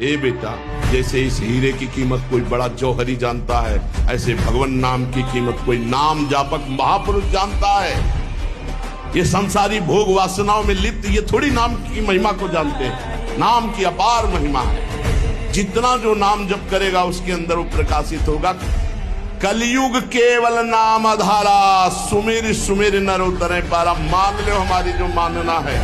ए बेटा, जैसे इस हीरे की कीमत कोई बड़ा जौहरी जानता है, ऐसे भगवान नाम की कीमत कोई नाम जापक महापुरुष जानता है। ये संसारी भोग वासनाओं में लिप्त ये थोड़ी नाम की महिमा को जानते हैं। नाम की अपार महिमा है। जितना जो नाम जप करेगा उसके अंदर वो प्रकाशित होगा। कलयुग केवल नाम आधारा, सुमेर सुमेर नर उतरे पारा। मान लो हमारी जो मानना है।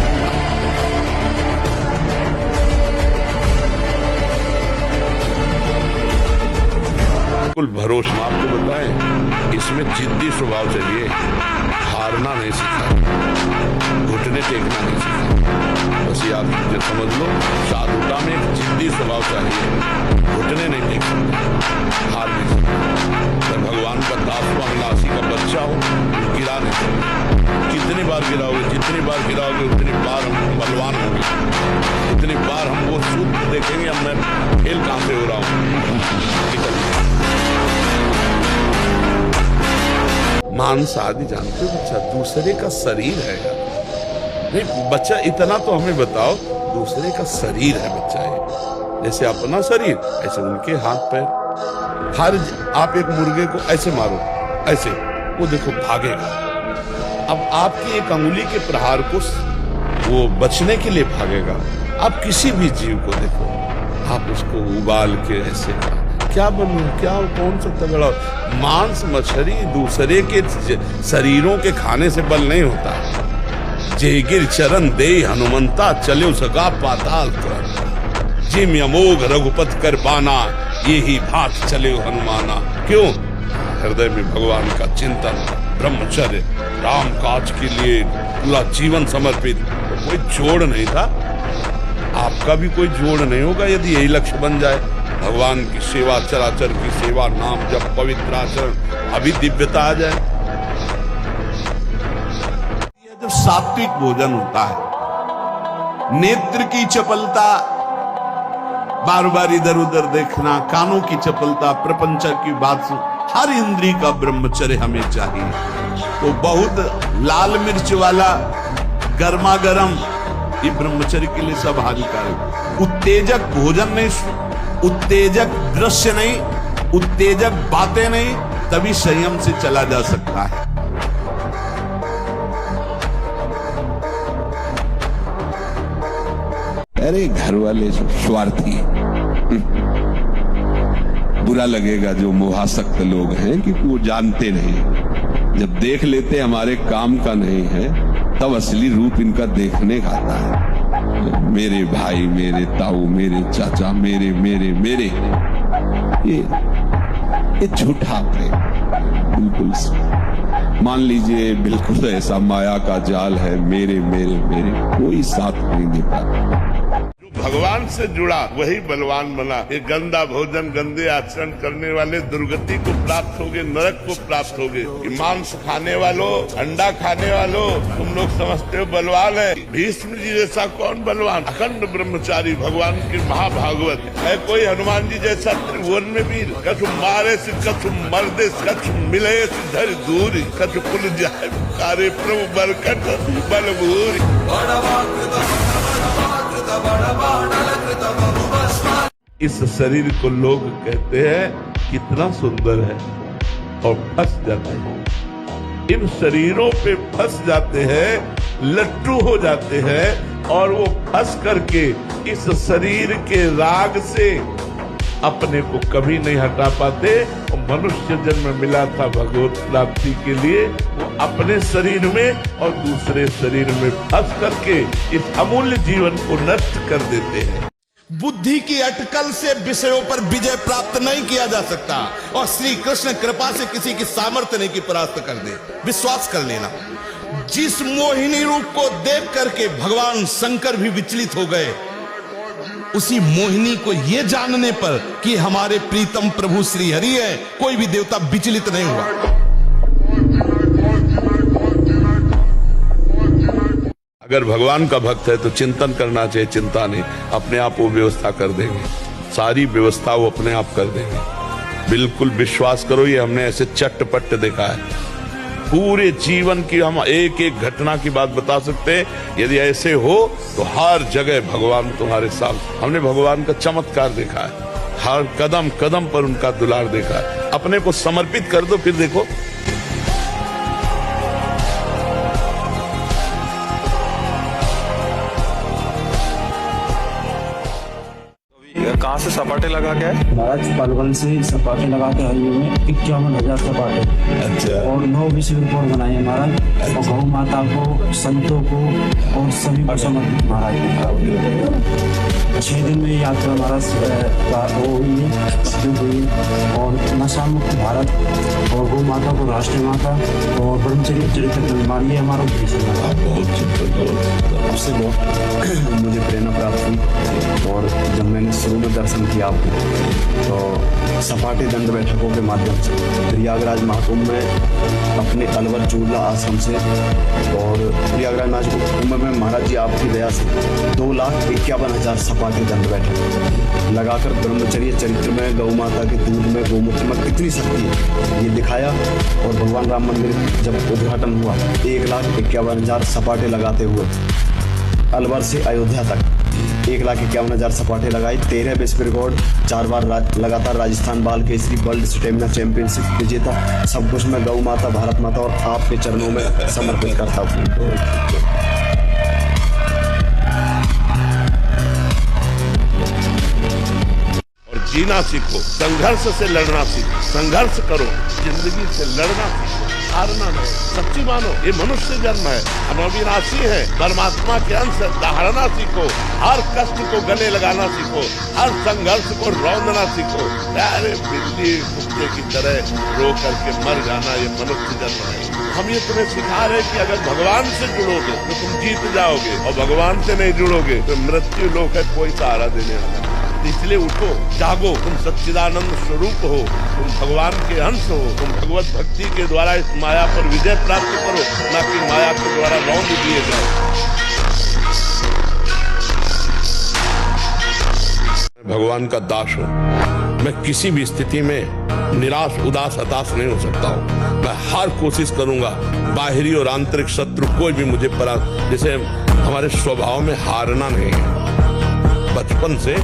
बिल्कुल भरोसा आपको बताएं, इसमें जिद्दी स्वभाव चाहिए। हारना नहीं सीखा, घुटने टेकना नहीं सीखा। बस ये आप जो समझ लो, साधुता में एक जिद्दी स्वभाव चाहिए। घुटने नहीं टेक सकते, हार नहीं सकते। जब भगवान का दास अविनाशी का बच्चा हो, गिरा नहीं सकते। कितनी बार गिराओगे, जितनी बार गिराओगे उतनी बार हम बलवान होंगे। उतनी बार हम वो सूत्र देखेंगे, अब मैं खेल कहां से हो रहा हूँ। मांस आदि जानते हो बच्चा, दूसरे का शरीर है यार। नहीं बच्चा, इतना तो हमें बताओ, दूसरे का शरीर है बच्चा। ये जैसे अपना शरीर, ऐसे उनके हाथ पैर। हर आप एक मुर्गे को ऐसे मारो, ऐसे वो देखो भागेगा। अब आपकी एक अंगुली के प्रहार को वो बचने के लिए भागेगा। आप किसी भी जीव को देखो, आप उसको उबाल के ऐसे क्या बनू, क्या कौन सा तगड़ा। मांस मछली दूसरे के शरीरों के खाने से बल नहीं होता। जेगिर चरण दे हनुमंता, चले सगा पाताल तुरंत। जिम अमोघ रघुपत कर पाना, ये ही भात चले हनुमाना। क्यों? हृदय में भगवान का चिंतन, ब्रह्मचर्य, राम काज के लिए पूरा जीवन समर्पित। कोई जोड़ नहीं था, आपका भी कोई जोड़ नहीं होगा यदि यही लक्ष्य बन जाए। भगवान की सेवा, चराचर की सेवा, नाम जब पवित्र आचरण, अभी दिव्यता आ जाए। ये जब सात्विक भोजन होता है, नेत्र की चपलता, बार बार इधर उधर देखना, कानों की चपलता, प्रपंच की बात, हर इंद्री का ब्रह्मचर्य हमें चाहिए। तो बहुत लाल मिर्च वाला गर्मा गर्म ये ब्रह्मचर्य के लिए सब हानिकारक। उत्तेजक भोजन नहीं, उत्तेजक दृश्य नहीं, उत्तेजक बातें नहीं, तभी संयम से चला जा सकता है। अरे घर वाले स्वार्थी, बुरा लगेगा जो मोहासक्त लोग हैं, क्योंकि वो जानते नहीं। जब देख लेते हमारे काम का नहीं है, तब असली रूप इनका देखने का आता है। मेरे भाई, मेरे ताऊ, मेरे चाचा, मेरे मेरे मेरे, ये झूठा प्रेम। बिल्कुल मान लीजिए, बिल्कुल ऐसा माया का जाल है। मेरे मेरे मेरे, कोई साथ नहीं देता। भगवान से जुड़ा वही बलवान बना। ये गंदा भोजन, गंदे आचरण करने वाले दुर्गति को प्राप्त होगे, नरक को प्राप्त होगे। मांस खाने वालों, अंडा खाने वालों, तुम लोग समझते हो बलवान है। भीष्म जी जैसा कौन बलवान? अखंड ब्रह्मचारी, भगवान के महाभागवत है। कोई हनुमान जी जैसा त्रिभुवन में वीर? कछु मारे से, कछु मर्दे, कछु मिले धर दूरी, कछु पुल जाए पुकारे प्रभु बरकत बलभूरी। इस शरीर को लोग कहते हैं कितना सुंदर है, और फंस जाते हैं। इन शरीरों पे फंस जाते हैं, लट्टू हो जाते हैं, और वो फंस करके इस शरीर के राग से अपने को कभी नहीं हटा पाते। और मनुष्य जन्म मिला था भगवत प्राप्ति के लिए, वो अपने शरीर में और दूसरे शरीर में फंस करके इस अमूल्य जीवन को नष्ट कर देते हैं। बुद्धि की अटकल से विषयों पर विजय प्राप्त नहीं किया जा सकता, और श्री कृष्ण कृपा से किसी की सामर्थ्य नहीं की परास्त कर दे। विश्वास कर लेना, जिस मोहिनी रूप को देख करके भगवान शंकर भी विचलित हो गए, उसी मोहिनी को यह जानने पर कि हमारे प्रीतम प्रभु श्री हरि है, कोई भी देवता विचलित नहीं हुआ। अगर भगवान का भक्त है तो चिंतन करना चाहिए, चिंता नहीं। अपने आप वो व्यवस्था कर देंगे, सारी व्यवस्था वो अपने आप कर देंगे। बिल्कुल विश्वास करो, ये हमने ऐसे चट्टपट्ट देखा है। पूरे जीवन की हम एक एक घटना की बात बता सकते हैं। यदि ऐसे हो तो हर जगह भगवान तुम्हारे साथ। हमने भगवान का चमत्कार देखा है, हर कदम कदम पर उनका दुलार देखा है। अपने को समर्पित कर दो, फिर देखो। कहाँ से सपाटे लगा के आए? महाराज पलवल से सपाटे लगा के आए हुए 51,000 सपाटे। अच्छा। और 9 विश्व रिकॉर्ड बनाए हैं महाराज। और गौ माता को, संतों को और सभी को समर्पित महाराज। 6 दिन में यात्रा महाराज वो हुई है, शुरू हुई। और नशा मुक्त भारत और गौ माता को राष्ट्रीय माता और ब्रह्मचर्य चरित्र निर्माण, ये हमारा उद्देश्य है। बहुत सुंदर। उससे बहुत मुझे प्रेरणा प्राप्त हुई। और जब मैंने शुरू में दर्शन किया आपको, तो सपाटे दंड बैठकों के माध्यम से प्रयागराज महाकुंभ में अपने अलवर चूरला आश्रम से और प्रयागराज महाकुंभ में महाराज जी आपकी दया से 2,51,000 सपाटे दंड बैठक लगाकर ब्रह्मचर्य चरित्र में गौ माता के दूध में गौमूत्र में कितनी शक्ति है ये दिखाया। और भगवान राम मंदिर जब उद्घाटन हुआ 1,51,000 सपाटे लगाते हुए अलवर से अयोध्या तक 1,51,000 सपाटे लगाई। 13 विश्व रिकॉर्ड, 4 बार लगातार राजस्थान बाल केसरी, वर्ल्ड स्टेमिना चैंपियनशिप विजेता। सब कुछ मैं गौ माता, भारत माता और आपके चरणों में समर्पित करता हूँ। और जीना सीखो, संघर्ष से लड़ना सीखो। संघर्ष करो, जिंदगी से लड़ना सीखो, हारना नहीं। सच्ची मानो, ये मनुष्य जन्म है, हम अविनाशी है, परमात्मा के अंश। दहाड़ना सीखो, हर कष्ट को गले लगाना सीखो, हर संघर्ष को रौंदना सीखो। अरे बिल्ली कुत्ते की तरह रो करके मर जाना, ये मनुष्य जन्म है। हम ये तुम्हें सिखा रहे कि अगर भगवान से जुड़ोगे तो तुम जीत जाओगे, और भगवान से नहीं जुड़ोगे तो मृत्यु लोक है, कोई सहारा देने वाला। इसलिए उठो, जागो, तुम सच्चिदानंद स्वरूप हो, तुम भगवान के अंश हो। तुम भगवत भक्ति के द्वारा इस माया पर विजय प्राप्त करो, न कि माया के द्वारा रौंद दिए जाओ। भगवान का दास हूँ, मैं किसी भी स्थिति में निराश, उदास, हताश नहीं हो सकता हूँ। मैं हर कोशिश करूंगा, बाहरी और आंतरिक शत्रु कोई भी मुझे जैसे हमारे स्वभाव में हारना नहीं है। बचपन से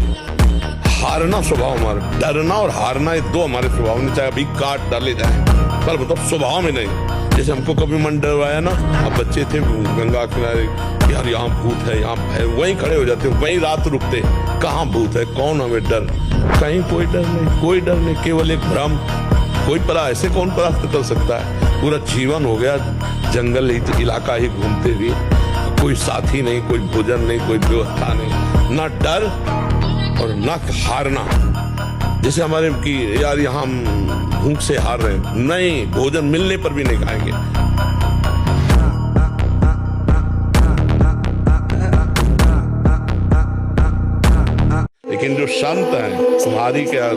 हारना स्वभाव हमारा, डरना और हारना, ये दो हमारे स्वभाव में, चाहे अभी काट डाले जाए, पर मतलब स्वभाव में नहीं। जैसे हमको कभी मन डरवाया ना, अब बच्चे थे गंगा किनारे, यार यहाँ भूत है, यहाँ है, वहीं खड़े हो जाते, वहीं रात रुकते। कहाँ भूत है, कौन हमें डर? कहीं कोई डर नहीं, कोई डर नहीं, केवल एक भ्रम। कोई ऐसे कौन परास्त कर सकता है? पूरा जीवन हो गया जंगल इलाका ही घूमते हुए, कोई साथी नहीं, कोई भोजन नहीं, कोई व्यवस्था नहीं, ना डर और न हारना। जैसे हमारे की यार यहाँ भूख से हार रहे हैं, नहीं, भोजन मिलने पर भी नहीं खाएंगे। लेकिन जो संत हैं, तुम्हारी क्या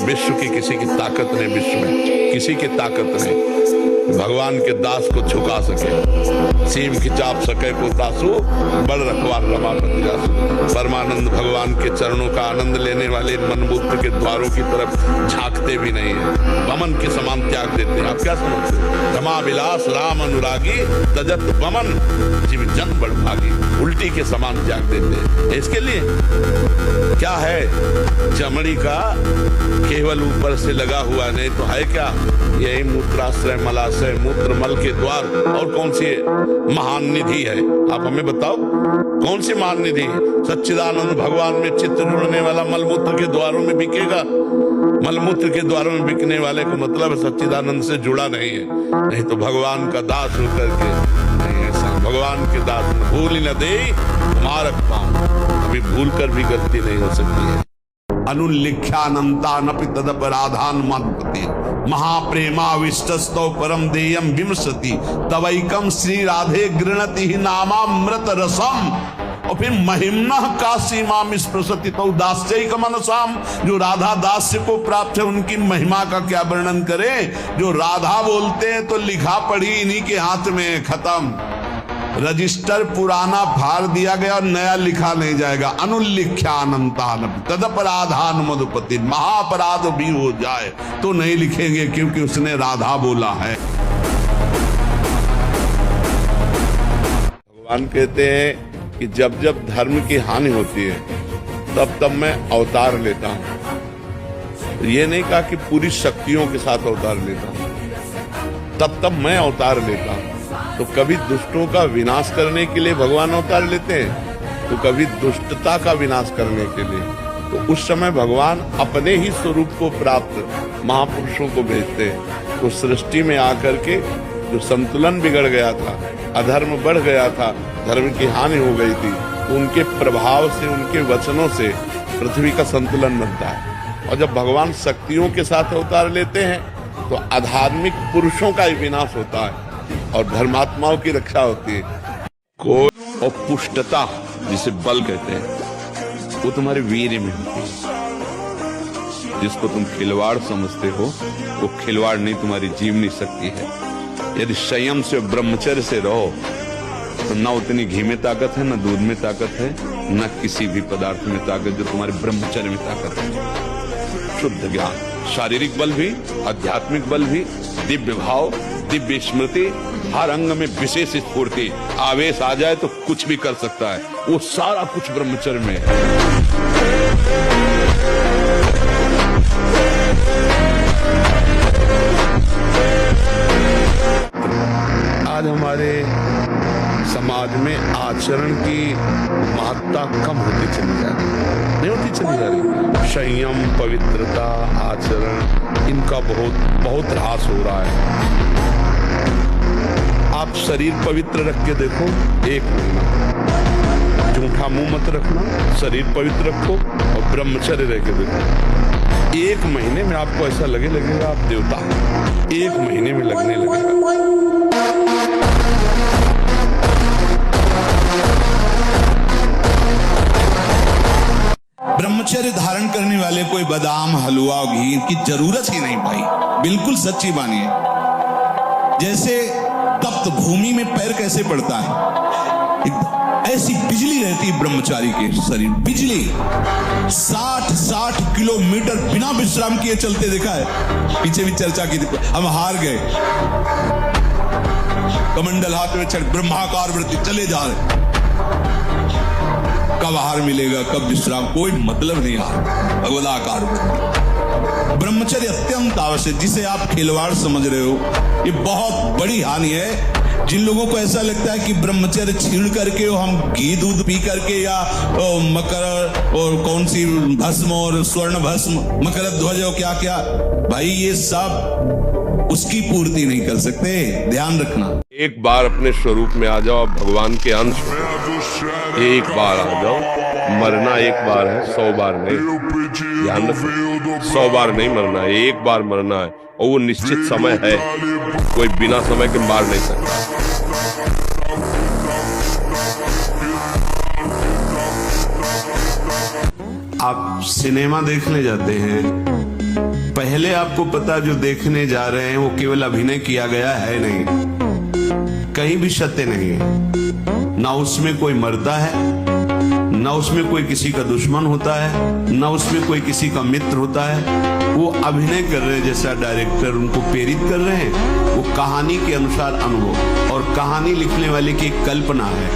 विश्व की किसी की ताकत नहीं, विश्व में किसी की ताकत नहीं भगवान के दास को झुका सके। सीम की चाप सके को तासु, बड़ रखवार रमापति जासु। परमानंद भगवान के चरणों का आनंद लेने वाले मनबुद्ध के द्वारों की तरफ झांकते भी नहीं है, बमन के समान त्याग देते हैं। आप क्या समझते हैं? रमा विलास राम अनुरागी, तजत बमन जीव जन बड़भागी। उल्टी के समान त्याग देते हैं। इसके लिए क्या है? चमड़ी का केवल ऊपर से लगा हुआ, नहीं तो है क्या? यही मूत्राश्रय, मलाशय, मूत्र मल के द्वार। और कौन सी महान निधि है? आप हमें बताओ, कौन सी महान निधि? सच्चिदानंद भगवान में चित्त जुड़ने वाला मलमूत्र के द्वारों में बिकेगा। मलमूत्र के द्वारों में बिकने वाले को मतलब सच्चिदानंद से जुड़ा नहीं है। नहीं तो भगवान का दास होकर के नहीं, ऐसा भगवान के दास भूल ही न दे मारक पाऊं। अभी भूल कर भी गलती नहीं हो सकती है। अनुल्लिख्यानंतानपि तदपराधान मदपति महाप्रेमाविष्टस्तो परम देयम विमसति तवैकम श्री राधे गृणति ही नामामृत रसम। और फिर महिम्ना का सीमा स्पृशति तो दास्यैक मनसाम। जो राधा दास्य को प्राप्त है उनकी महिमा का क्या वर्णन करें? जो राधा बोलते हैं तो लिखा पढ़ी इन्हीं के हाथ में, खत्म। रजिस्टर पुराना फाड़ दिया गया और नया लिखा नहीं जाएगा। अनुल्लिख्यानंतान तदपराधान मधुपति, महाअपराध भी हो जाए तो नहीं लिखेंगे, क्योंकि उसने राधा बोला है। भगवान कहते हैं कि जब जब धर्म की हानि होती है तब तब मैं अवतार लेता हूं। ये नहीं कहा कि पूरी शक्तियों के साथ अवतार लेता हूं, तब मैं अवतार लेता हूं। तो कभी दुष्टों का विनाश करने के लिए भगवान अवतार लेते हैं, तो कभी दुष्टता का विनाश करने के लिए। तो उस समय भगवान अपने ही स्वरूप को प्राप्त महापुरुषों को भेजते हैं। तो सृष्टि में आकर के जो संतुलन बिगड़ गया था, अधर्म बढ़ गया था, धर्म की हानि हो गई थी, तो उनके प्रभाव से, उनके वचनों से पृथ्वी का संतुलन बनता है। और जब भगवान शक्तियों के साथ अवतार लेते हैं तो आध्यात्मिक पुरुषों का ही विनाश होता है और धर्मात्माओं की रक्षा होती है। कोई और पुष्टता जिसे बल कहते हैं वो तुम्हारे वीर्य में होती है। जिसको तुम खिलवाड़ समझते हो वो खिलवाड़ नहीं, तुम्हारी जीवनी शक्ति है। यदि संयम से ब्रह्मचर्य से रहो तो न उतनी घी में ताकत है, न दूध में ताकत है, न किसी भी पदार्थ में ताकत जो तुम्हारे ब्रह्मचर्य में ताकत है। शुद्ध ज्ञान, शारीरिक बल भी, आध्यात्मिक बल भी, दिव्य भाव, दिव्य स्मृति, हर अंग में विशेष स्फूर्ति, आवेश आ जाए तो कुछ भी कर सकता है, वो सारा कुछ ब्रह्मचर्य में है। आज हमारे समाज में आचरण की महत्ता कम होती चली जा रही है, नहीं होती चली जा रही। संयम, पवित्रता, आचरण, इनका बहुत ह्रास हो रहा है। आप शरीर पवित्र रख के देखो, 1 महीना झूठा मुंह मत रखना, शरीर पवित्र रखो और ब्रह्मचर्य रह के देखो। 1 महीने में आपको ऐसा लगेगा आप देवता हैं। 1 महीने में लगने लगेगा। ब्रह्मचर्य धारण करने वाले कोई बादाम, हलवा, घी की जरूरत ही नहीं भाई, बिल्कुल सच्ची बानी है। जैसे तप्त भूमि में पैर कैसे पड़ता है, ऐसी बिजली रहती है ब्रह्मचारी के शरीर। बिजली 60 किलोमीटर बिना विश्राम किए चलते देखा है। पीछे भी चर्चा की थी, हम हार गए। कमंडल हाथ में चढ़ ब्रह्माकार वृत्ति चले जा रहे। कब आहार मिलेगा, कब विश्राम, कोई मतलब नहीं। भगवदाकार ब्रह्मचर्य अत्यंत आवश्यक, जिसे आप खिलवाड़ समझ रहे हो, ये बहुत बड़ी हानि है। जिन लोगों को ऐसा लगता है कि ब्रह्मचर्य छीन करके हम घी दूध पी करके या मकर और कौन सी भस्म और स्वर्ण भस्म, मकर ध्वज और क्या क्या, भाई ये सब उसकी पूर्ति नहीं कर सकते। ध्यान रखना। एक बार अपने स्वरूप में आ जाओ, भगवान के अंश में एक बार आ जाओ। मरना एक बार है, 100 बार नहीं। ध्यान रखो, 100 बार नहीं मरना है, एक बार मरना है। और वो निश्चित समय है, कोई बिना समय के मार नहीं सकता। आप सिनेमा देखने जाते हैं, पहले आपको पता जो देखने जा रहे हैं वो केवल अभिनय किया गया है नहीं, कहीं भी सत्य नहीं है। ना उसमें कोई मरता है, ना उसमें कोई किसी का दुश्मन होता है, ना उसमें कोई किसी का मित्र होता है। वो अभिनय कर रहे हैं, जैसा डायरेक्टर उनको प्रेरित कर रहे हैं। वो कहानी के अनुसार अनुभव, और कहानी लिखने वाले की एक कल्पना है,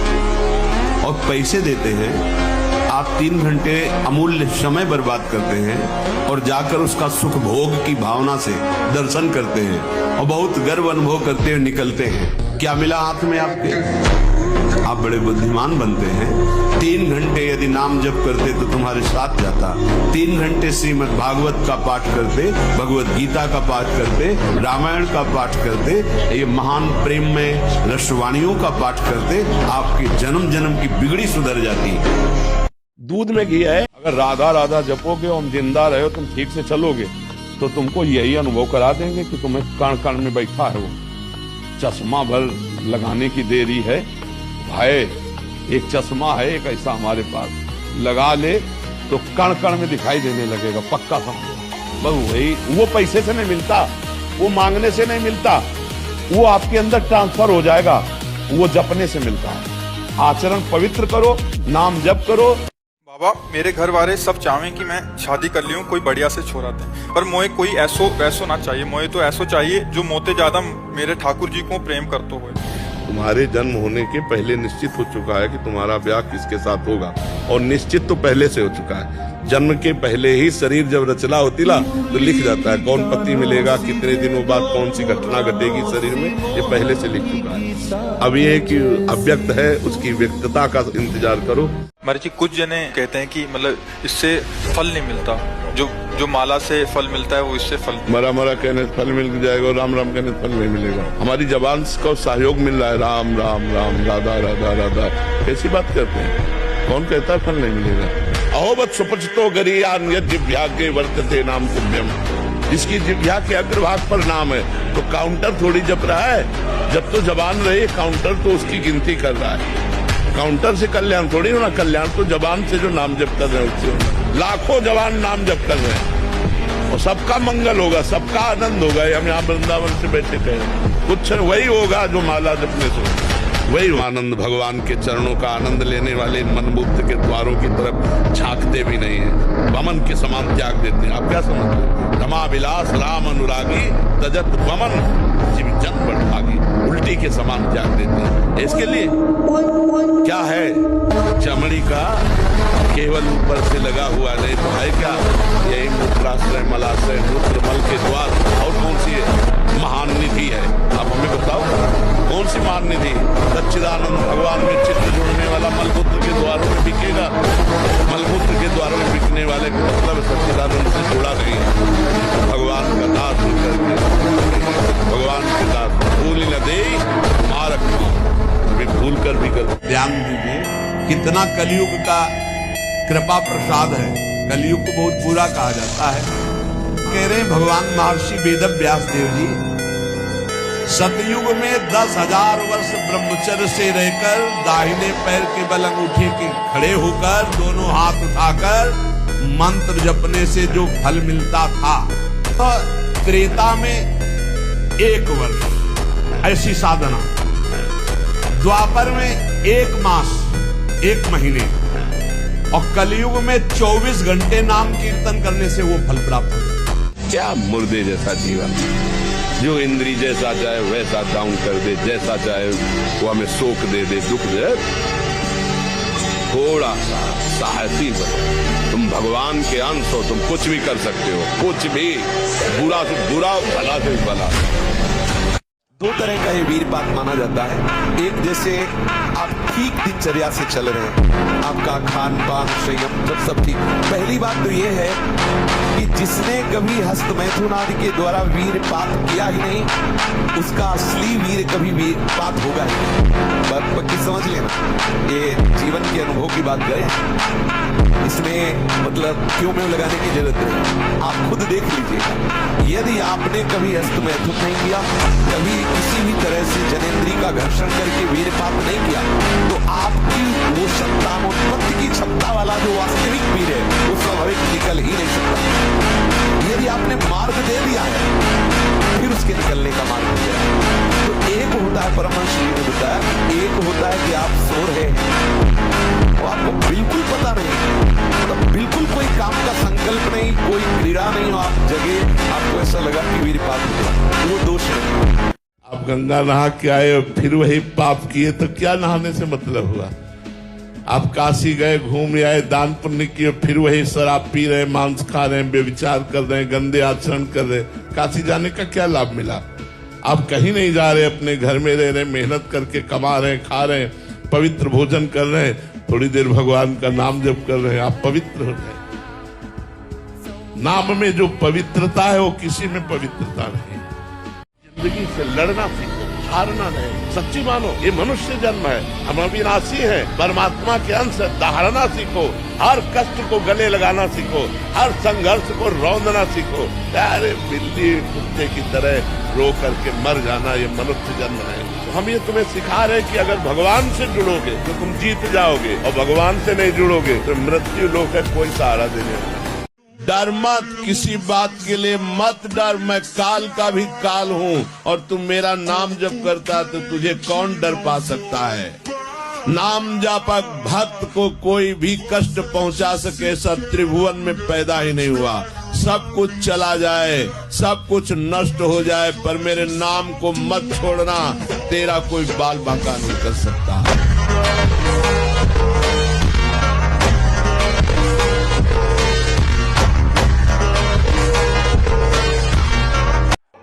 और पैसे देते हैं। आप 3 घंटे अमूल्य समय बर्बाद करते हैं और जाकर उसका सुख भोग की भावना से दर्शन करते हैं और बहुत गर्व अनुभव करते हुए निकलते हैं। क्या मिला हाथ में आपके? आप बड़े बुद्धिमान बनते हैं। 3 घंटे यदि नाम जप करते तो तुम्हारे साथ जाता। 3 घंटे श्रीमद् भागवत का पाठ करते, भगवत गीता का पाठ करते, रामायण का पाठ करते, ये महान प्रेम में रसवाणियों का पाठ करते, आपकी जन्म जन्म की बिगड़ी सुधर जाती। दूध में घी है। अगर राधा राधा जपोगे और जिंदा रहे, तुम ठीक से चलोगे, तो तुमको यही अनुभव करा देंगे कि तुम्हें कण कण में बैठा है वो। चश्मा भर लगाने की देरी है भाई। एक चश्मा है एक ऐसा हमारे पास, लगा ले तो कण कण में दिखाई देने लगेगा, पक्का समझो। बस वही, वो पैसे से नहीं मिलता, वो मांगने से नहीं मिलता, वो आपके अंदर ट्रांसफर हो जाएगा, वो जपने से मिलता है। आचरण पवित्र करो, नाम जप करो। बाबा मेरे घर वाले सब चाहें कि मैं शादी कर लियूं कोई बढ़िया से छोरा थे, पर मोए कोई ऐसो वैसो ना चाहिए। मोए तो ऐसो चाहिए जो मोते ज्यादा मेरे ठाकुर जी को प्रेम करते हुए। तुम्हारे जन्म होने के पहले निश्चित हो चुका है कि तुम्हारा ब्याह किसके साथ होगा, और निश्चित तो पहले से हो चुका है। जन्म के पहले ही शरीर जब रचना होती ना तो लिख जाता है कौन पति मिलेगा, कितने दिनों बाद कौन सी घटना घटेगी शरीर में, ये पहले से लिख चुका है। अब ये कि अव्यक्त है, उसकी व्यक्तता का इंतजार करो। महाराज जी कुछ जने कहते हैं कि मतलब इससे फल नहीं मिलता, जो माला से फल मिलता है वो इससे फल मरा मरा कहने से फल मिल जाएगा और राम राम कहने से फल नहीं मिलेगा। हमारी जबान को सहयोग मिल रहा है, राम राम राम राधा राधा राधा, कैसी बात करते हैं? कौन कहता है फल नहीं मिलेगा? अहोबत सुपचितो गरीयान यद जिह्वा के वर्तते नाम तुभ्यम, जिसकी जिह्वा के अग्रभाग पर नाम है तो काउंटर थोड़ी जप रहा है, जब तो जबान रहे काउंटर तो उसकी गिनती कर रहा है। काउंटर से कल्याण थोड़ी होना, कल्याण तो जबान से जो नाम जप कर रहे हैं उससे होना। लाखों जवान नाम जप कर रहे हैं और सबका मंगल होगा, सबका आनंद होगा। हम यहाँ वृंदावन से बैठे थे, कुछ वही होगा जो माला जपने से, वही आनंद। भगवान के चरणों का आनंद लेने वाले मनबुद्ध के द्वारों की तरफ झांकते भी नहीं है, वमन के समान त्याग देते हैं। आप क्या समझते हैं? रमा विलास राम अनुरागी तजत वमन जीव जन बढ़ागी, उल्टी के समान त्याग देते हैं। इसके लिए क्या है? चमड़ी का केवल ऊपर से लगा हुआ नहीं तो है क्या? यही मूत्राश्रय मलाश्रय मूत्र मल के द्वार, और कौन सी महान निधि है? आप हमें बताओ कौन सी महान निधि? सच्चिदानंद भगवान में चित्त जोड़ने वाला मलमूत्र के द्वारों में बिकेगा। मलमूत्र के द्वारों में बिकने वाले का मतलब सच्चिदानंद से जुड़ा नहीं है। भगवान का दास होकर भगवान के दास भूल न दे मारक, कभी भूल कर भी कर। ध्यान दीजिए कितना कलयुग का कृपा प्रसाद है। कलयुग को बहुत बुरा कहा जाता है। कह रहे भगवान महर्षि वेद व्यास देव जी, सतयुग में 10,000 वर्ष ब्रह्मचर्य से रहकर दाहिने पैर के बल अंगूठे के खड़े होकर दोनों हाथ उठाकर मंत्र जपने से जो फल मिलता था, तो त्रेता में 1 वर्ष ऐसी साधना, द्वापर में 1 मास 1 महीने, और कलयुग में 24 घंटे नाम कीर्तन करने से वो फल प्राप्त होता। क्या मुर्दे जैसा जीवन, जो इंद्री जैसा चाहे वैसा डाउन कर दे, जैसा चाहे वो हमें शोक दे दे, दुख दे। थोड़ा सा साहसी बनो, तुम भगवान के अंश हो, तुम कुछ भी कर सकते हो, कुछ भी, बुरा से बुरा, भला से भला। 2 तरह का ये वीरपात माना जाता है। एक, जैसे आप ठीक दिनचर्या से चल रहे हैं, आपका खान पान संयम सब ठीक। पहली बात तो ये है कि जिसने कभी हस्त मैथुन आदि के द्वारा वीरपात किया ही नहीं, उसका असली वीर कभी वीरपात होगा ही नहीं। बात पक्की समझ लेना, ये जीवन के अनुभव की बात करें, इसमें मतलब क्यों में लगाने की जरूरत है। आप खुद देख लीजिएगा, यदि आपने कभी हस्त मैथुन नहीं किया, कभी किसी भी तरह से जनेंद्री का घर्षण करके वीरपात नहीं किया, तो आपकी वो संतानोत्पत्ति की क्षमता वाला जो वास्तविक वीर है वो स्वाभाविक निकल ही नहीं सकता। यदि आपने मार्ग दे दिया है, फिर उसके निकलने का मार्ग हो गया। तो एक होता है, परमहंस जी ने बताया, एक होता है कि आप सो रहे हैं, वो आपको बिल्कुल पता नहीं, मतलब बिल्कुल कोई काम का संकल्प नहीं, कोई क्रीड़ा नहीं हो, आप जगे, आपको ऐसा लगा कि वीरपात हुआ, वो दोष है। आप गंगा नहा के आए और फिर वही पाप किए तो क्या नहाने से मतलब हुआ? आप काशी गए, घूम आए, दान पुण्य किए, फिर वही शराब पी रहे, मांस खा रहे, व्यभिचार कर रहे, गंदे आचरण कर रहे, काशी जाने का क्या लाभ मिला? आप कहीं नहीं जा रहे, अपने घर में रह रहे, मेहनत करके कमा रहे, खा रहे, पवित्र भोजन कर रहे, थोड़ी देर भगवान का नाम जप कर रहे हैं, आप पवित्र हो गए। नाम में जो पवित्रता है वो किसी में पवित्रता नहीं। जिंदगी से लड़ना सीखो, हारना नहीं, सच्ची मानो ये मनुष्य जन्म है, हम अविनाशी हैं, परमात्मा के अंश है, दहाड़ना सीखो, हर कष्ट को गले लगाना सीखो, हर संघर्ष को रौंदना सीखो। अरे बिल्ली कुत्ते की तरह रो करके मर जाना ये मनुष्य जन्म है। तो हम ये तुम्हें सिखा रहे कि अगर भगवान से जुड़ोगे तो तुम जीत जाओगे, और भगवान से नहीं जुड़ोगे तो मृत्यु लोक है, कोई सहारा देने वाला। डर मत, किसी बात के लिए मत डर, मैं काल का भी काल हूँ, और तुम मेरा नाम जप करता तो तुझे कौन डर पा सकता है? नाम जापक भक्त को कोई भी कष्ट पहुंचा सके, ऐसा त्रिभुवन में पैदा ही नहीं हुआ। सब कुछ चला जाए, सब कुछ नष्ट हो जाए, पर मेरे नाम को मत छोड़ना। तेरा कोई बाल बांका नहीं कर सकता।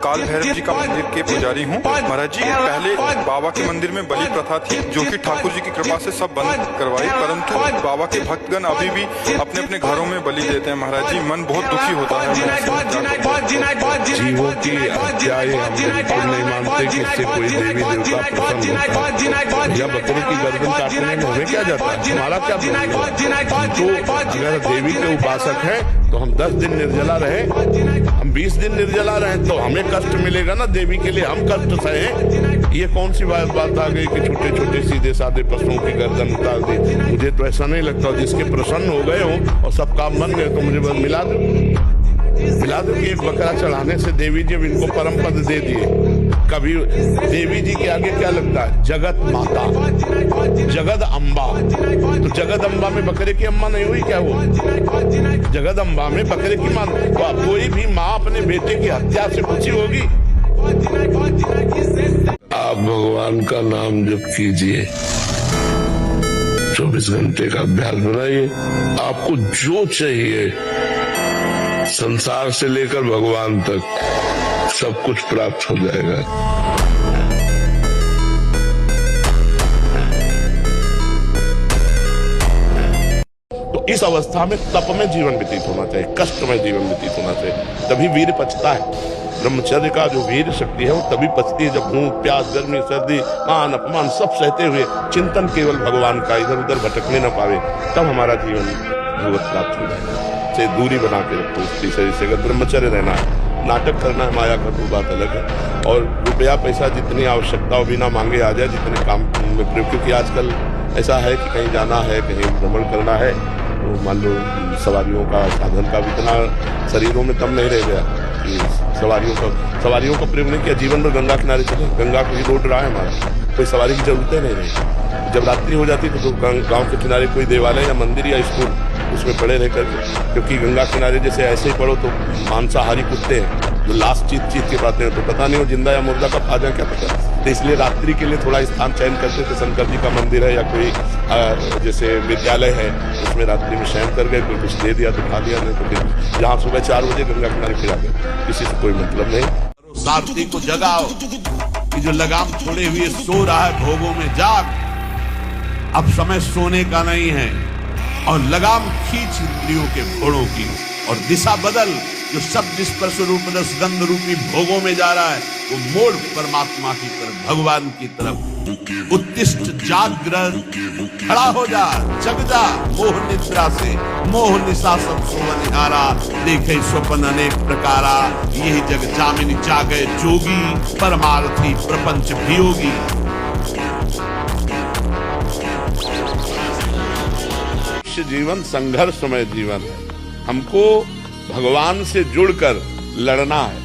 काल भैरव जी का मंदिर के पुजारी हूँ महाराज जी। पहले बाबा के मंदिर में बलि प्रथा थी, जो कि ठाकुर जी की कृपा से सब बंद करवाई, परंतु बाबा के भक्तगण अभी भी अपने अपने घरों में बलि देते हैं महाराज जी। मन बहुत दुखी होता है। जीवों की हत्याएं हम बिल्कुल नहीं मानते कि इससे कोई देवी देवता प्रसन्न होता है। या बकरे की गर्दन काटने में हमें क्या जाता है, हमारा क्या प्रॉब्लम? तो अगर देवी के उपासक हैं तो हम 10 दिन निर्जला रहे, हम 20 दिन निर्जला रहे, तो हमें कष्ट मिलेगा ना। देवी के लिए हम कष्ट सहे। ये कौन सी बात आ गई कि छोटे छोटे सीधे साधे पशुओं की गर्दन उतार दी? मुझे तो ऐसा नहीं लगता। जिसके प्रसन्न हो गए हो और सब काम बन गए तो मुझे बस मिला दो कि एक बकरा चढ़ाने से देवी जी इनको परम पद दे दिए। कभी देवी जी के आगे क्या लगता है? जगत माता, जगद अम्बा। तो जगद अम्बा में बकरे की अम्मा नहीं हुई क्या? वो जगद अम्बा में बकरे की मां। तो कोई भी माँ अपने बेटे की हत्या से खुशी होगी? आप भगवान का नाम जप कीजिए, 24 घंटे का अभ्यास बनाइए। आपको जो चाहिए संसार से लेकर भगवान तक सब कुछ प्राप्त हो जाएगा। तो इस अवस्था में तप में जीवन व्यतीत होना चाहिए, कष्ट में जीवन व्यतीत होना चाहिए, तभी वीर पचता है। ब्रह्मचर्य का जो वीर शक्ति है वो तभी पचती है जब भूख प्यास गर्मी सर्दी मान अपमान सब सहते हुए चिंतन केवल भगवान का, इधर उधर भटकने न पावे, तब हमारा जीवन भगवत प्राप्त हो जाएगा। से दूरी बना के रखो उसकी शरीर से। अगर ब्रह्मचर्य रहना है, नाटक करना है माया का तो बात अलग है। और रुपया पैसा जितनी आवश्यकता हो बिना मांगे आ जाए, जितने काम में प्रयोग, क्योंकि आजकल ऐसा है कि कहीं जाना है, कहीं भ्रमण करना है, तो मान लो सवारियों का साधन का भी इतना शरीरों में दम नहीं रह गया कि सवारियों का प्रयोग नहीं किया। जीवन में गंगा किनारे चले, गंगा को ही रोड रहा है हमारा, कोई सवारी की जरूरत नहीं रही। जब रात्रि हो जाती तो गांव के किनारे कोई देवालय या मंदिर या स्कूल उसमें पड़े रहकर, क्योंकि गंगा किनारे जैसे ऐसे ही पड़ो तो मांसाहारी कुत्ते हैं जो लास्ट चीत के पाते हैं, तो पता नहीं हो जिंदा या मुर्दा कब आ जाए क्या पता। तो इसलिए रात्रि के लिए थोड़ा स्थान चयन करते थे। शंकर जी का मंदिर है या कोई जैसे विद्यालय है, उसमें रात्रि में शयन कर गए, कोई कुछ दे दिया तो खा लिया, नहीं तो फिर जहाँ सुबह 4 बजे गंगा किनारे फिर आ गए, किसी से कोई मतलब नहीं। सारथी को जगाओ कि जो लगाम छोड़े हुए सो रहा है भोगों में, जाग, अब समय सोने का नहीं है। और लगाम खींच इंद्रियों के घोड़ों की और दिशा बदल। जो शब्द स्पर्श रूप रस गंध रूपी भोगों में जा रहा है वो मोड़ परमात्मा की तरफ, भगवान की तरफ। उत्तिष्ठ जागृत, खड़ा हो जा, जग जा, मोह निद्रा से, मोह निशा सब सोवनिहारा, देखे स्वप्न अनेक प्रकारा, यही जग जामिन जागे जोगी, परमार्थी प्रपंच वियोगी। जीवन संघर्षमय जीवन है। हमको भगवान से जुड़कर लड़ना है।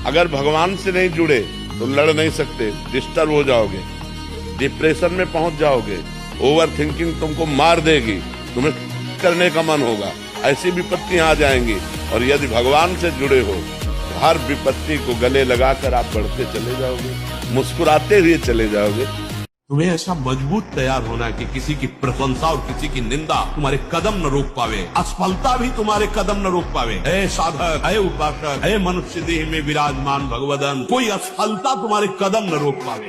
अगर भगवान से नहीं जुड़े तो लड़ नहीं सकते, डिस्टर्ब हो जाओगे, डिप्रेशन में पहुंच जाओगे, ओवर थिंकिंग तुमको मार देगी, तुम्हें करने का मन होगा, ऐसी विपत्तियां आ जाएंगी। और यदि भगवान से जुड़े हो तो हर विपत्ति को गले लगाकर आप बढ़ते चले जाओगे, मुस्कुराते हुए चले जाओगे। तुम्हें ऐसा मजबूत तैयार होना है कि किसी की प्रशंसा और किसी की निंदा तुम्हारे कदम न रोक पावे, असफलता भी तुम्हारे कदम न रोक पावे। ऐ साधक, ऐ उपासक, ऐ मनुष्य देह में विराजमान भगवदन, कोई असफलता तुम्हारे कदम न रोक पावे।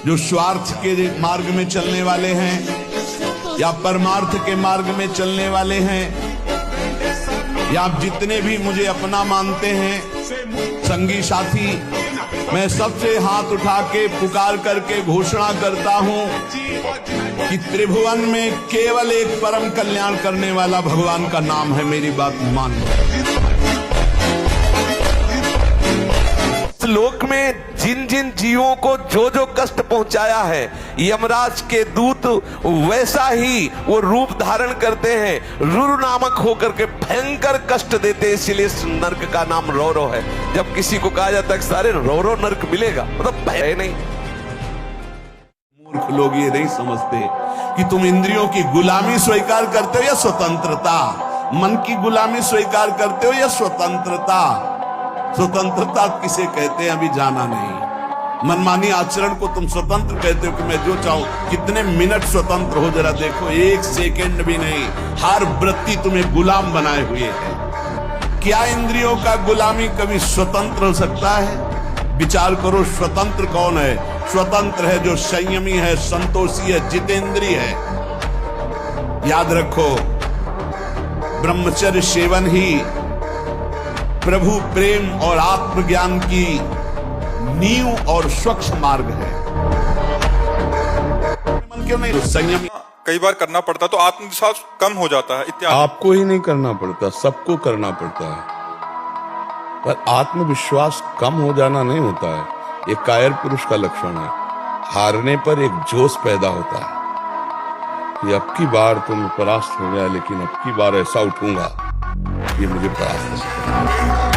जो स्वार्थ के मार्ग में चलने वाले हैं या परमार्थ के मार्ग में चलने वाले हैं, या आप जितने भी मुझे अपना मानते हैं संगी साथी, मैं सबसे हाथ उठा के पुकार करके घोषणा करता हूं कि त्रिभुवन में केवल एक परम कल्याण करने वाला भगवान का नाम है। मेरी बात मान लो। लोक में जिन जिन जीवों को जो जो कष्ट पहुंचाया है, यमराज के दूत वैसा ही वो रूप धारण करते हैं, रुरु नामक होकर के भयंकर कष्ट देते हैं। इसलिए नरक का नाम रौरव है। जब किसी को कहा जाता है कि सारे रौरव नरक मिलेगा, मतलब भय नहीं। मूर्ख लोग ये नहीं समझते कि तुम इंद्रियों की गुलामी स्वीकार करते हो या स्वतंत्रता, मन की गुलामी स्वीकार करते हो या स्वतंत्रता। स्वतंत्रता किसे कहते हैं अभी जाना नहीं। मनमानी आचरण को तुम स्वतंत्र कहते हो कि मैं जो चाहूं, कितने मिनट स्वतंत्र हो जरा देखो, 1 सेकंड भी नहीं। हर वृत्ति तुम्हें गुलाम बनाए हुए है। क्या इंद्रियों का गुलामी कभी स्वतंत्र हो सकता है? विचार करो, स्वतंत्र कौन है? स्वतंत्र है जो संयमी है, संतोषी है, जितेंद्रिय है। याद रखो, ब्रह्मचर्य सेवन ही प्रभु प्रेम और आत्मज्ञान की नींव और स्वच्छ मार्ग है। मन क्यों नहीं संयमी? कई बार करना पड़ता तो आत्मविश्वास कम हो जाता है इत्यादि। आपको ही नहीं करना पड़ता, सबको करना पड़ता है, पर आत्मविश्वास कम हो जाना नहीं होता है। ये कायर पुरुष का लक्षण है। हारने पर एक जोश पैदा होता है कि अब की बार तो मैं परास्त हो गया, लेकिन अब की बार ऐसा उठूंगा कि मुझे परास्त नहीं करना।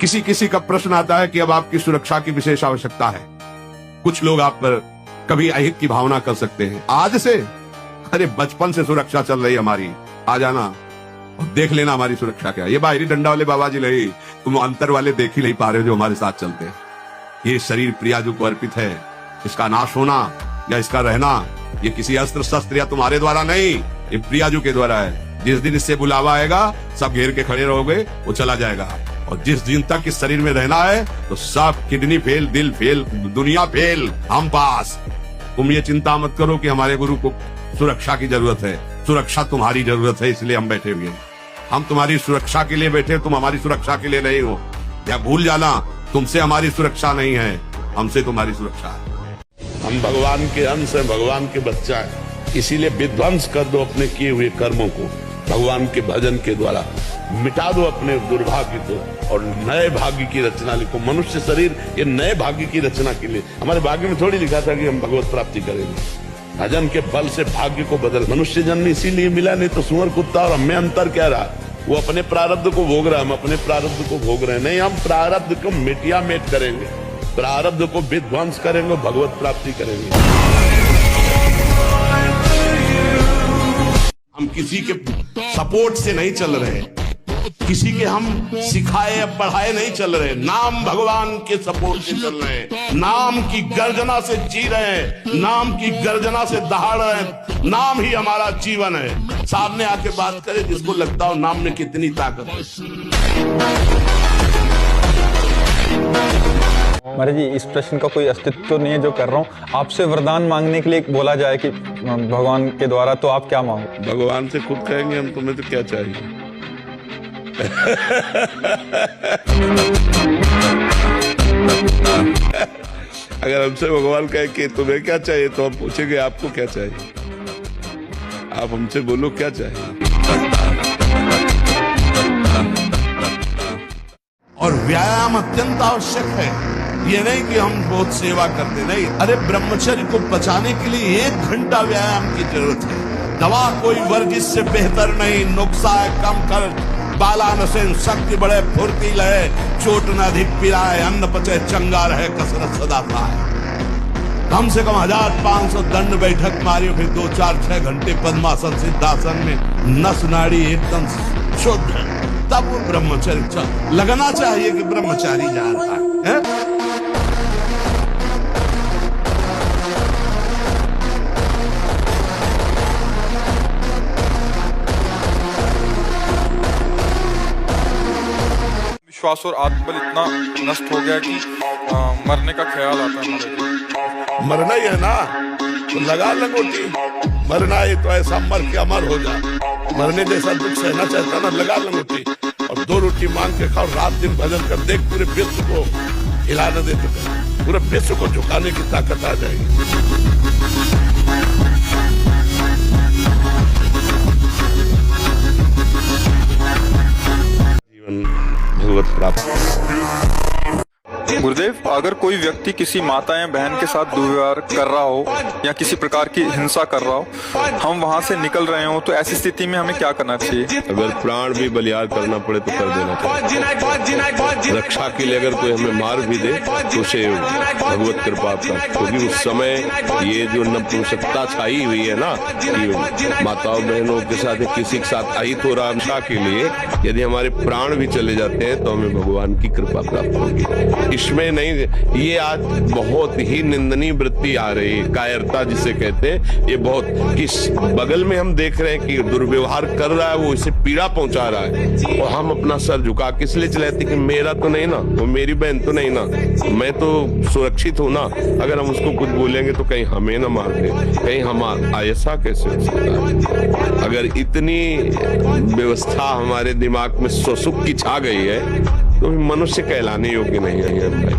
किसी किसी का प्रश्न आता है कि अब आपकी सुरक्षा की विशेष आवश्यकता है। कुछ लोग आप पर कभी अहित की भावना कर सकते हैं। आज से, अरे बचपन से सुरक्षा चल रही हमारी, आ जाना और देख लेना हमारी सुरक्षा क्या है। ये बाहरी डंडा वाले बाबा जी नहीं, तुम अंतर वाले देख ही नहीं पा रहे हो जो हमारे साथ चलते हैं। ये शरीर प्रियाजू को अर्पित है, इसका नाश होना या इसका रहना ये किसी अस्त्र शस्त्र या तुम्हारे द्वारा नहीं, ये प्रियाजू के द्वारा है। जिस दिन इससे बुलावा आएगा सब घेर के खड़े रहोगे, वो चला जाएगा। और जिस दिन तक इस शरीर में रहना है तो सब किडनी फेल, दिल फेल, दुनिया फेल, हम पास। तुम ये चिंता मत करो कि हमारे गुरु को सुरक्षा की जरूरत है। सुरक्षा तुम्हारी जरूरत है, इसलिए हम बैठे हुए हैं। हम तुम्हारी सुरक्षा के लिए बैठे, तुम हमारी सुरक्षा के लिए नहीं हो। या भूल जाना, तुमसे हमारी सुरक्षा नहीं है, हमसे तुम्हारी सुरक्षा है। हम भगवान के अंश हैं, भगवान के बच्चा है, इसीलिए विध्वंस कर दो अपने किए हुए कर्मों को। भगवान के भजन के द्वारा मिटा दो अपने दुर्भाग्य को और नए भाग्य की रचना लिखो। मनुष्य शरीर ये नए भाग्य की रचना के लिए, हमारे भाग्य में थोड़ी लिखा था कि हम भगवत प्राप्ति करेंगे। भजन के बल से भाग्य को बदल। मनुष्य जन्म इसीलिए मिला, नहीं तो सुअर कुत्ता और हमें अंतर क्या रहा? वो अपने प्रारब्ध को भोग रहा है, हम अपने प्रारब्ध को भोग रहे हैं। नहीं, हम प्रारब्ध को मिटिया मेट करेंगे, प्रारब्ध को विध्वंस करेंगे, भगवत प्राप्ति करेंगे। हम किसी के सपोर्ट से नहीं चल रहे, किसी के हम सिखाए या पढ़ाए नहीं चल रहे, नाम भगवान के सपोर्ट से चल रहे हैं। नाम की गर्जना से जी रहे हैं, नाम की गर्जना से दहाड़ रहे हैं। नाम ही हमारा जीवन है। सामने आके बात करे जिसको लगता हो नाम में कितनी ताकत है। महाराज जी, इस प्रश्न का कोई अस्तित्व नहीं है जो कर रहा हूँ। आपसे वरदान मांगने के लिए बोला जाए कि भगवान के द्वारा, तो आप क्या मांगो? भगवान से खुद कहेंगे हम, तुम्हें तो क्या चाहिए? अगर हमसे भगवान कहे कि तुम्हें क्या चाहिए, तो हम पूछेंगे आपको क्या चाहिए? आप हमसे बोलो क्या चाहिए? और व्यायाम अत्यंत आवश्यक है। ये नहीं कि हम बहुत सेवा करते, नहीं। अरे ब्रह्मचर्य को बचाने के लिए 1 घंटा व्यायाम की जरूरत है। दवा कोई वर्जिश से बेहतर नहीं। नुक्सा है कम कर, बालानसेन शक्ति बढ़े, फुर्तील है, चोट न अधिक पिराए, अन्न पचे चंगा रहे, कसरत सदा पाए। कम से कम 1500 दंड बैठक मारियो, फिर 2, 4, 6 घंटे पद्मासन सिद्धासन में नस नाड़ी एकदम शुद्ध, तब वो ब्रह्मचर्य लगना चाहिए कि ब्रह्मचारी जा रहा है। विश्वास और आत्मबल इतना नष्ट हो गया कि मरने का ख्याल आता है हमारे। मरना ही है ना, तो लगा लंगोटी। मरना है तो ऐसा मर के अमर हो जा। मरने जैसा दुख सहना चाहता ना, लगा लंगोटी और 2 रोटी मांग के खाओ, रात दिन भजन कर। देख पूरे विश्व को हिला न दे तो पूरे विश्व को झुकाने की ताकत आ जाएगी। जीवन भगवत प्राप्त। गुरुदेव, अगर कोई व्यक्ति किसी माता या बहन के साथ दुर्व्यवहार कर रहा हो या किसी प्रकार की हिंसा कर रहा हो, हम वहां से निकल रहे हो, तो ऐसी स्थिति में हमें क्या करना चाहिए? अगर प्राण भी बलियार करना पड़े तो कर देना चाहिए। रक्षा के लिए अगर कोई हमें मार भी दे तो उसे भगवत कृपा प्राप्त, क्योंकि उस समय ये जो नपुंसकता छाई हुई है ना, कि माताओं बहनों के साथ किसी के साथ अहित हो रहा, रक्षा के लिए यदि हमारे प्राण भी चले जाते हैं तो हमें भगवान की कृपा प्राप्त होगी। इसमें नहीं, ये आज बहुत ही निंदनीय वृत्ति आ रही है, कायरता जिसे कहते हैं। ये बहुत किस बगल में हम देख रहे हैं कि दुर्व्यवहार कर रहा है, वो इसे पीड़ा पहुंचा रहा है, और हम अपना सर झुका किस लिए चलाते कि मेरा तो नहीं ना, वो मेरी बहन तो नहीं ना, मैं तो सुरक्षित हूं ना। अगर हम उसको कुछ बोलेंगे तो कहीं हमें ना मार दे, कहीं हम ऐसा कैसे हो सकता है? अगर इतनी व्यवस्था हमारे दिमाग में सुख की छा गई है तो मनुष्य कहलाने योग्य नहीं है भाई।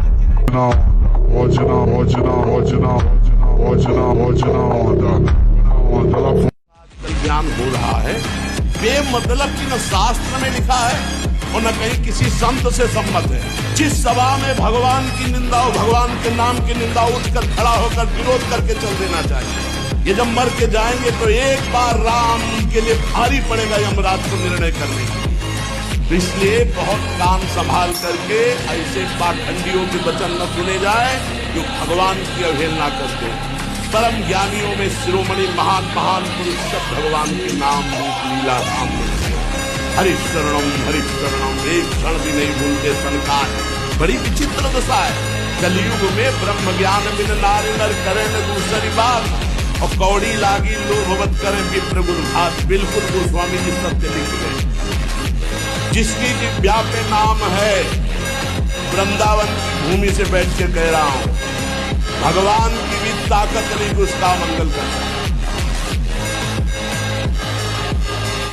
ज्ञान हो रहा है बेमतलब की, न शास्त्र में लिखा है और न कहीं किसी संत से सम्मत है। जिस सभा में भगवान की निंदा हो, भगवान के नाम की निंदा, उठकर खड़ा होकर विरोध करके चल देना चाहिए। ये जब मर के जाएंगे तो एक बार राम के लिए भारी पड़ेगा यमराज को निर्णय करने की। तो इसलिए बहुत कान संभाल करके ऐसे पाखंडियों के वचन न सुने जाए जो भगवान की अवहेलना करते हैं। परम ज्ञानियों में शिरोमणि महान महान पुरुष सब भगवान के नाम रूप लीला धाम में हरिशरणम एक क्षण भी नहीं भूलते संकार। बड़ी विचित्र दशा है कलयुग में, ब्रह्म ज्ञान बिन नारी नर करे न दूसरी बात, और कौड़ी लागी लोभवत करे विप्र गुरुभात। बिल्कुल गोस्वामी जी सत्य लिख गए। जिसकी व्यापे नाम है, वृंदावन की भूमि से बैठ के कह रहा हूं, भगवान की भी ताकत नहीं कि उसका मंगल कर।